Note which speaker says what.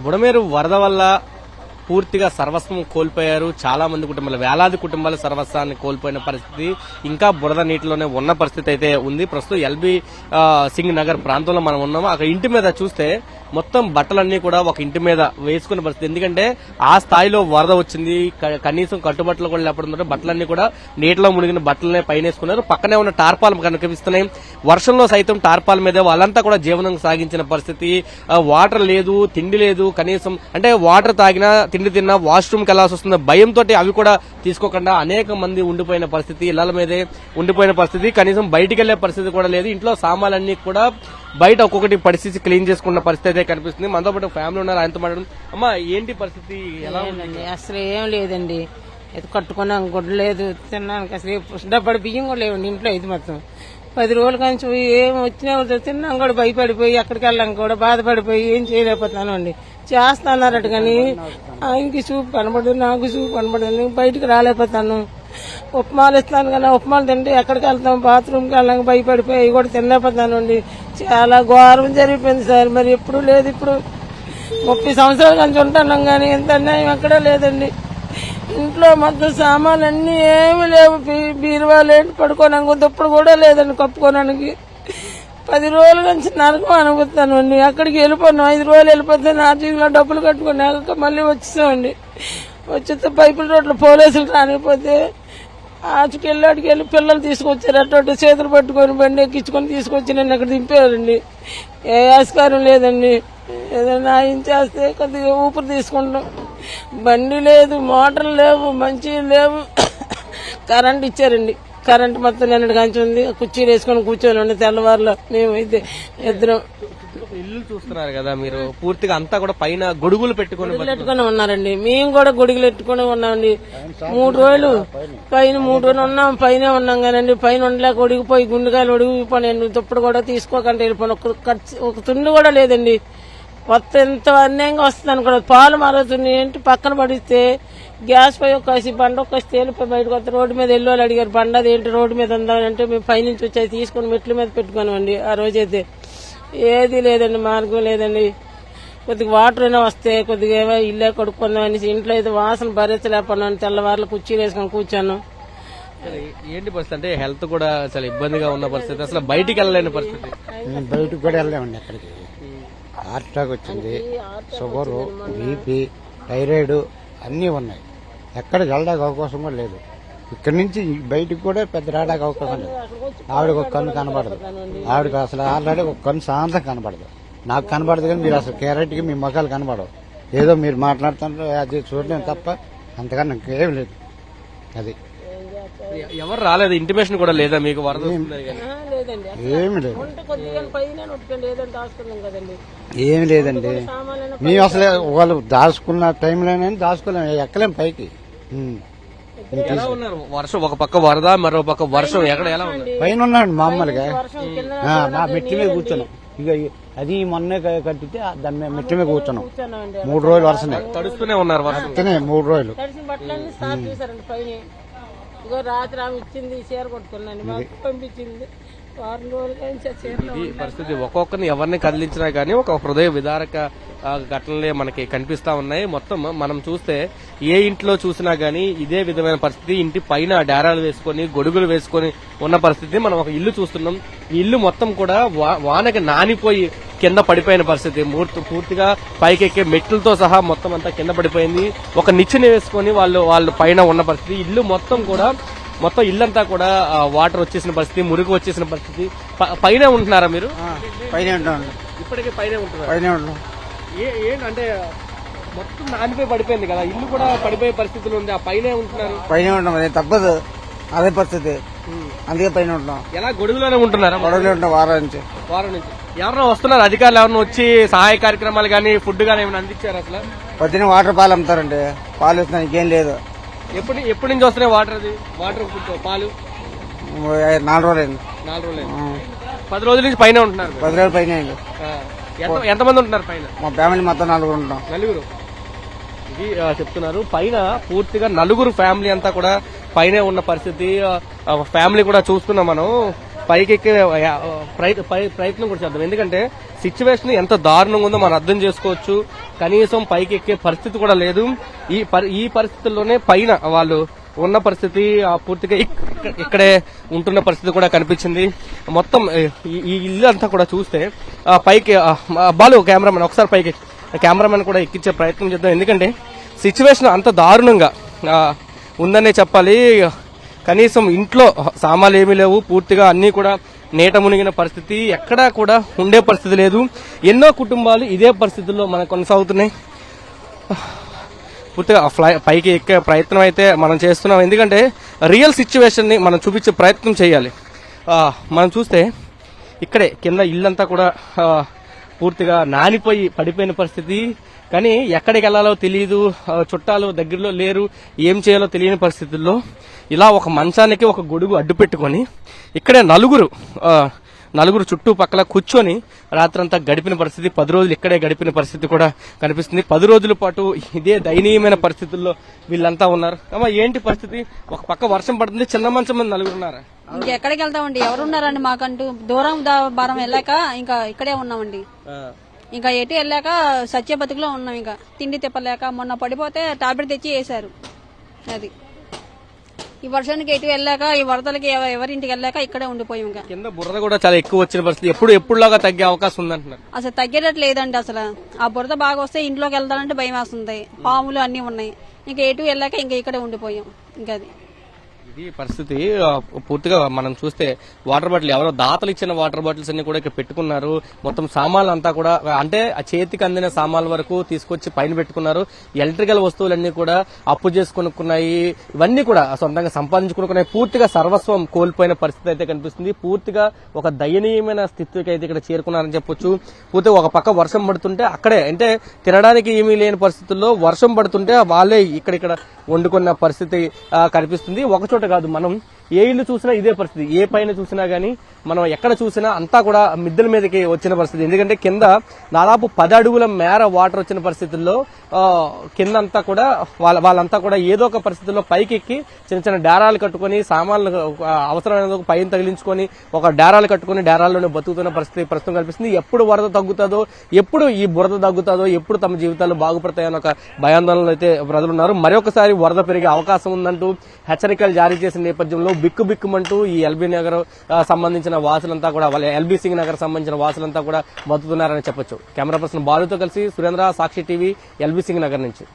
Speaker 1: బుడమేరు వరద వల్ల పూర్తిగా సర్వస్వం కోల్పోయారు. చాలా మంది కుటుంబాలు, వేలాది కుటుంబాలు సర్వస్వాన్ని కోల్పోయిన పరిస్థితి, ఇంకా బురద నీటిలోనే ఉన్న పరిస్థితి అయితే ఉంది. ప్రస్తుతం ఎల్బీ సింగ్ నగర్ ప్రాంతంలో మనం ఉన్నాము. అక్కడ ఇంటి మీద చూస్తే మొత్తం బట్టలన్నీ కూడా ఒక ఇంటి మీద వేసుకున్న పరిస్థితి. ఎందుకంటే ఆ స్థాయిలో వరద వచ్చింది. కనీసం కట్టుబట్టలు కూడా లేకపోతే బట్టలన్నీ కూడా నీటిలో మునిగిన బట్టలనే పైన వేసుకున్నారు. పక్కనే ఉన్న టార్పాల్ కనిపిస్తున్నాయి. వర్షంలో సైతం టార్పాల్ మీద వాళ్ళంతా కూడా జీవనం సాగించిన పరిస్థితి. వాటర్ లేదు, తిండి లేదు. కనీసం అంటే వాటర్ తాగినా, తిండి తిన్నా వాష్రూమ్కి వెళ్లాల్సి వస్తుంది భయంతో అవి కూడా తీసుకోకుండా అనేక మంది ఉండిపోయిన పరిస్థితి, ఇళ్ల మీదే ఉండిపోయిన పరిస్థితి. కనీసం బయటికి వెళ్లే పరిస్థితి కూడా లేదు. ఇంట్లో సామాన్లన్నీ కూడా బయట ఒక్కొక్కటి పరిస్థితి క్లీన్ చేసుకున్న పరిస్థితి అయితే కనిపిస్తుంది. మనతో పాటు ఫ్యామిలీ ఉన్నారు, ఆయనతో మాట్లాడడం. అమ్మా, ఏంటి పరిస్థితి? ఎలా ఉందండి?
Speaker 2: అసలు ఏం లేదండి. ఇది కట్టుకున్నాం, గుడ్డ లేదు, తిన్నానికి అసలు డబ్బడి బియ్యం కూడా లేవండి ఇంట్లో. ఇది మొత్తం 10 రోజుల నుంచి ఏం వచ్చినా తిన్నాం కూడా భయపడిపోయి, ఎక్కడికి వెళ్ళాం కూడా బాధపడిపోయి ఏం చేయలేకపోతున్నాను అండి. చేస్తున్నారట కానీ ఆయనకి చూపు కనబడదు, నాకు చూపు కనబడదు, బయటకు రాలేకపోతాను. ఉప్మాలు ఇస్తాను కానీ ఉప్మాలు తింటే ఎక్కడికి వెళ్తాం, బాత్రూమ్కి వెళ్ళాక భయపడిపోయి అవి కూడా తినలేకపోతాను అండి. చాలా ఘోరం జరిగిపోయింది సార్. మరి ఎప్పుడు లేదు, ఇప్పుడు 30 సంవత్సరాల నుంచి ఉంటున్నాం కానీ ఇంత అన్యాయం ఎక్కడా లేదండి. ఇంట్లో మొత్తం సామాన్లు అన్ని ఏమి లేవు. బీరువాలు ఏంటి పడుకోవడానికి దుప్పుడు కూడా లేదండి కప్పుకోవడానికి. 10 రోజుల నుంచి నరకం అనుకుంటాను అండి. అక్కడికి వెళ్ళిపోయినాం, 5 రోజులు వెళ్ళిపోతే నా జీవిలో డబ్బులు కట్టుకున్నాక మళ్ళీ వచ్చేసామండి. వచ్చేస్తే పైపుల రోడ్లు పోలీసులు రానిపోతే ఆచుకెళ్ళాడికి వెళ్ళి పిల్లలు తీసుకొచ్చారు. అటు చేతులు పట్టుకొని బండి ఎక్కించుకొని తీసుకొచ్చి నన్ను అక్కడ దింపారండి. ఏ ఆస్కారం లేదండి. ఏదైనా ఆయన చేస్తే కొద్దిగా ఊపిరి తీసుకుంటాం. బండి లేదు, మోటార్లు లేవు, మంచి లేవు. కరెంట్ ఇచ్చారండి. కరెంట్ మొత్తం నిన్నటి కంచి ఉంది. కుర్చీలు వేసుకొని కూర్చోనండి తెల్లవారులో. మేమైతే ఇద్దరం
Speaker 1: ఇల్లు చూస్తున్నారు కదా మీరు, పూర్తిగా అంతా కూడా పైన గొడుగులు పెట్టుకుని
Speaker 2: ఉన్నారండి. మేము కూడా గొడుగులు పెట్టుకుని ఉన్నామండి. 3 రోజులు పైన 3 రోజులు ఉన్నాం, పైన ఉన్నాం కానండి. పైన ఉండలేక ఒడిగిపోయి గుండెకాయలు ఒడిగిపోయినాయండి. దుప్పటి కూడా తీసుకోకుండా వెళ్ళిపోయిన ఒక తుండు కూడా లేదండి. కొత్త ఎంత అన్యాయంగా వస్తుంది అనుకోండి. పాలు మారుతుంది ఏంటి పక్కన పడిస్తే గ్యాస్ పై ఒక్కేసి బండ ఒక్కేసి తేలిపోయి బయటకు వస్తే రోడ్డు మీద వెళ్ళి వాళ్ళు అడిగారు, బండ అదేంటి రోడ్డు మీద ఉందా అంటే మేము పైనుంచి వచ్చి తీసుకుని మెట్ల మీద పెట్టుకున్నామండి. ఆ రోజైతే ఏది లేదండి, మార్గం లేదండి. కొద్దిగా వాటర్ అయినా వస్తే కొద్దిగా ఏమో ఇల్లే కడుక్కుందాం అనేసి ఇంట్లో అయితే వాసన భరించలేకపోయినాను. తెల్లవారులు కుర్చీలు వేసుకొని కూర్చాను.
Speaker 1: ఏంటి పరిస్థితి అంటే హెల్త్ కూడా చాలా ఇబ్బందిగా ఉన్న పరిస్థితి, అసలు బయటికి వెళ్ళలేని పరిస్థితి.
Speaker 3: బయటకు కూడా వెళ్ళలేమండి. ఎక్కడికి హార్ట్ అటాక్ వచ్చింది, షుగర్, బీపీ, థైరాయిడ్ అన్నీ ఉన్నాయి. ఎక్కడికి వెళ్ళడానికి అవకాశం కూడా లేదు. ఇక్కడి నుంచి బయటకు కూడా పెద్ద రావడానికి అవకాశం లేదు. ఆవిడకి ఒక కన్ను కనబడదు. ఆవిడకి అసలు ఆల్రెడీ ఒక కన్ను సాయంత్రం కనబడదు. నాకు కనబడదు కానీ మీరు అసలు క్యారెట్కి మీ ముఖాలు కనబడవు. ఏదో మీరు మాట్లాడుతుంటే అది చూడలేము తప్ప అంతకన్నా ఇంకేం లేదు. అది
Speaker 1: ఎవరు రాలేదు, ఇంటిమేషన్ కూడా లేదా మీకు? వరద
Speaker 3: ఏమి లేదు, ఏమి లేదండి. మేము అసలు వాళ్ళు దాచుకున్న టైంలోనే దాచుకోలేము, ఎక్కలేము పైకి.
Speaker 1: ఎలా ఉన్నారు? వర్షం ఒక పక్క వరద, మరో పక్క వర్షం, ఎక్కడ ఎలా ఉన్నారు?
Speaker 3: పైన ఉన్నాడు మామూలుగా. నా మెట్టి మీద కూర్చున్నాం. ఇక అది మొన్నే కట్టితే దాన్ని మెట్టి మీద కూర్చున్నాం. 3 రోజులు వర్షమే
Speaker 1: తడుస్తూనే ఉన్నారు. వర్షం
Speaker 3: 3 రోజులు.
Speaker 2: ఇగో రాత్రి ఆమె ఇచ్చింది, చీర కొట్టుకున్నాను, మాకు పంపించింది. 4 రోజులు
Speaker 1: ఈ పరిస్థితి ఒక్కొక్కరిని ఎవరిని కదిలించినా గానీ ఒక హృదయ విదారక ఘటనలే మనకి కనిపిస్తా ఉన్నాయి. మొత్తం మనం చూస్తే ఏ ఇంట్లో చూసినా గానీ ఇదే విధమైన పరిస్థితి. ఇంటి పైన డేరాలు వేసుకొని గొడుగులు వేసుకొని ఉన్న పరిస్థితి. మనం ఒక ఇల్లు చూస్తున్నాం. ఈ ఇల్లు మొత్తం కూడా వానకి నానిపోయి కింద పడిపోయిన పరిస్థితి. పూర్తిగా పైకెక్కే మెట్లతో సహా మొత్తం అంతా కింద పడిపోయింది. ఒక నిచ్చెన వేసుకొని వాళ్ళు పైన ఉన్న పరిస్థితి. ఇల్లు మొత్తం ఇల్లంతా కూడా వాటర్ వచ్చేసిన పరిస్థితి, మురుగు వచ్చేసిన పరిస్థితి. పైన ఉంటున్నారా మీరు?
Speaker 3: పైన ఉంటాం.
Speaker 1: ఇప్పటికే పైన ఉంటున్నారు.
Speaker 3: పైన ఉంటాం.
Speaker 1: ఏంటంటే మొత్తం నానిపోయి పడిపోయింది కదా, ఇల్లు కూడా పడిపోయే పరిస్థితులు ఉంది. ఆ పైన ఉంటున్నారు.
Speaker 3: పైన ఉంటాం, అదే తప్పదు, అదే పరిస్థితి. అందుకే పైన ఉంటున్నాం.
Speaker 1: ఎలా గొడుగులోనే ఉంటున్నారా?
Speaker 3: గొడవలు ఉంటాం వారం నుంచి.
Speaker 1: ఎవరన్నా వస్తున్నారు అధికారులు? ఎవరన్నా వచ్చి సహాయ కార్యక్రమాలు గానీ ఫుడ్ గానీ ఏమైనా అందించారు? అసలు
Speaker 3: పొద్దున వాటర్ పాలు అమ్ముతారండి. పాలు ఇస్తున్నాం, ఇంకేం లేదు.
Speaker 1: ఎప్పటి నుంచి వస్తున్నాయి వాటర్? పాలు
Speaker 3: 4 రోజులైంది.
Speaker 1: 4 రోజులైంది. 10 రోజుల నుంచి పైన ఉంటున్నారు.
Speaker 3: 10 రోజులు పైన అయింది.
Speaker 1: ఎంతమంది ఉంటున్నారు పైన?
Speaker 3: మా ఫ్యామిలీ మొత్తం 4 ఉంటాం.
Speaker 1: 4 ఇది చెప్తున్నారు. పైన పూర్తిగా 4 ఫ్యామిలీ అంతా కూడా పైనే ఉన్న పరిస్థితి. ఫ్యామిలీ కూడా చూస్తున్నాం మనం. పైకెక్కే ప్రయత్నం కూడా చేద్దాం. ఎందుకంటే సిచ్యువేషన్ ఎంత దారుణంగా ఉందో మనం అర్థం చేసుకోవచ్చు. కనీసం పైకి ఎక్కే పరిస్థితి కూడా లేదు. ఈ పరిస్థితుల్లోనే పైన వాళ్ళు ఉన్న పరిస్థితి పూర్తిగా ఇక్కడే ఉంటున్న పరిస్థితి కూడా కనిపించింది. మొత్తం ఈ ఇల్లు అంతా కూడా చూస్తే పైకి బాలు కెమెరామెన్ ఒకసారి పైకి కెమెరామెన్ కూడా ఎక్కించే ప్రయత్నం చేద్దాం. ఎందుకంటే సిచ్యువేషన్ అంత దారుణంగా ఉందనే చెప్పాలి. కనీసం ఇంట్లో సామాన్లు ఏమీ లేవు, పూర్తిగా అన్ని కూడా నీట మునిగిన పరిస్థితి, ఎక్కడా కూడా ఉండే పరిస్థితి లేదు. ఎన్నో కుటుంబాలు ఇదే పరిస్థితుల్లో మనకు కొనసాగుతున్నాయి. పూర్తిగా పైకి ఎక్కే ప్రయత్నం అయితే మనం చేస్తున్నాం. ఎందుకంటే రియల్ సిచ్యువేషన్ ని మనం చూపించే ప్రయత్నం చేయాలి. మనం చూస్తే ఇక్కడే కింద ఇల్లంతా కూడా పూర్తిగా నానిపోయి పడిపోయిన పరిస్థితి. కానీ ఎక్కడికి వెళ్లాలో తెలియదు, చుట్టాలు దగ్గరలో లేరు, ఏం చేయాలో తెలియని పరిస్థితుల్లో ఇలా ఒక మంచానికి ఒక గొడుగు అడ్డు పెట్టుకొని ఇక్కడే నలుగురు చుట్టుపక్కల కూర్చొని రాత్రంతా గడిపిన పరిస్థితి, 10 రోజులు ఇక్కడే గడిపిన పరిస్థితి కూడా కనిపిస్తుంది. 10 రోజుల పాటు ఇదే దయనీయమైన పరిస్థితుల్లో వీళ్ళంతా ఉన్నారు. అమ్మా ఏంటి పరిస్థితి? ఒక పక్క వర్షం పడుతుంది, చిన్న మంచం మంది నలుగురు ఉన్నారా?
Speaker 4: ఇంకెక్కడికి వెళ్తామండి, ఎవరున్నారండి మాకంటూ? దూరం భారం వెళ్ళాక ఇంకా ఇక్కడే ఉన్నామండి. ఇంకా ఎటు వెళ్ళాక సత్య బతుకులో ఉన్నాం. ఇంకా తిండి తిప్పలేక మొన్న పడిపోతే టాబ్లెట్ తెచ్చి వేశారు. అది ఈ వర్షానికి ఎటు వెళ్ళాక, ఈ వరదలకి ఎవరింటికి వెళ్ళాక ఇక్కడే ఉండిపోయాం. ఇంకా
Speaker 1: కింద బురద కూడా చాలా ఎక్కువ వచ్చిన పరిస్థితి. ఎప్పుడులాగా తగ్గే అవకాశం ఉందంటున్నారు.
Speaker 4: అసలు తగ్గేటట్టు లేదండి. అసలు ఆ బురద బాగా వస్తే ఇంట్లోకి వెళ్తానంటే భయం వేస్తుంది. పాములు అన్ని ఉన్నాయి. ఇంకా ఎటు వెళ్ళాక ఇంకా ఇక్కడే ఉండిపోయాం. ఇంకా అది
Speaker 1: ఇది పరిస్థితి. పూర్తిగా మనం చూస్తే వాటర్ బాటిల్ ఎవరో దాతలు ఇచ్చిన వాటర్ బాటిల్స్ అన్ని కూడా ఇక్కడ పెట్టుకున్నారు. మొత్తం సామాన్లు అంతా కూడా అంటే ఆ చేతికి అందిన సామాన్ల వరకు తీసుకొచ్చి పైన పెట్టుకున్నారు. ఎలక్ట్రికల్ వస్తువులన్నీ కూడా అప్పు చేసుకున్నాయి. ఇవన్నీ కూడా సొంతంగా సంపాదించుకున్నాయి. పూర్తిగా సర్వస్వం కోల్పోయిన పరిస్థితి అయితే కనిపిస్తుంది. పూర్తిగా ఒక దయనీయమైన స్థితికి అయితే ఇక్కడ చేరుకున్నారని చెప్పొచ్చు. పూర్తిగా ఒక పక్క వర్షం పడుతుంటే అక్కడే అంటే తినడానికి ఏమీ లేని పరిస్థితుల్లో వర్షం పడుతుంటే వాళ్ళే ఇక్కడ వండుకున్న పరిస్థితి కనిపిస్తుంది. ఒకచోట కాదు, మనం ఏ ఇల్లు చూసినా ఇదే పరిస్థితి. ఏ పైన చూసినా గానీ మనం ఎక్కడ చూసినా అంతా కూడా మిద్దెల మీదకి వచ్చిన పరిస్థితి. ఎందుకంటే కింద దాదాపు 10 అడుగుల మేర వాటర్ వచ్చిన పరిస్థితుల్లో కింద అంతా కూడా వాళ్ళంతా కూడా ఏదో ఒక పరిస్థితుల్లో పైకి ఎక్కి చిన్న చిన్న డేరాలు కట్టుకుని సామాన్లు అవసరమైన పైన తగిలించుకొని ఒక డేరాలు కట్టుకుని డేరాల్లోనే బతుకుతున్న పరిస్థితి ప్రస్తుతం కనిపిస్తుంది. ఎప్పుడు వరద తగ్గుతుందో, ఎప్పుడు ఈ బురద తగ్గుతుందో, ఎప్పుడు తమ జీవితాలు బాగుపడతాయని ఒక భయాందోళనలో అయితే ప్రజలున్నారు. మరొకసారి వరద పెరిగే అవకాశం ఉందంటూ హెచ్చరికలు జారీ చేసిన నేపథ్యంలో బిక్కుబిక్కుమంటూ ఈ ఎల్బీ నగర్ సంబంధించిన వాసులంతా కూడా ఎల్బీ సింగ్ నగర్ సంబంధించిన వాసులంతా కూడా బతుకుతున్నారని చెప్పొచ్చు. కెమెరా పర్సన్ బాలుతో కలిసి సురేంద్ర, సాక్షి టీవీ, ఎల్బీ సింగ్ నగర్ నుంచి.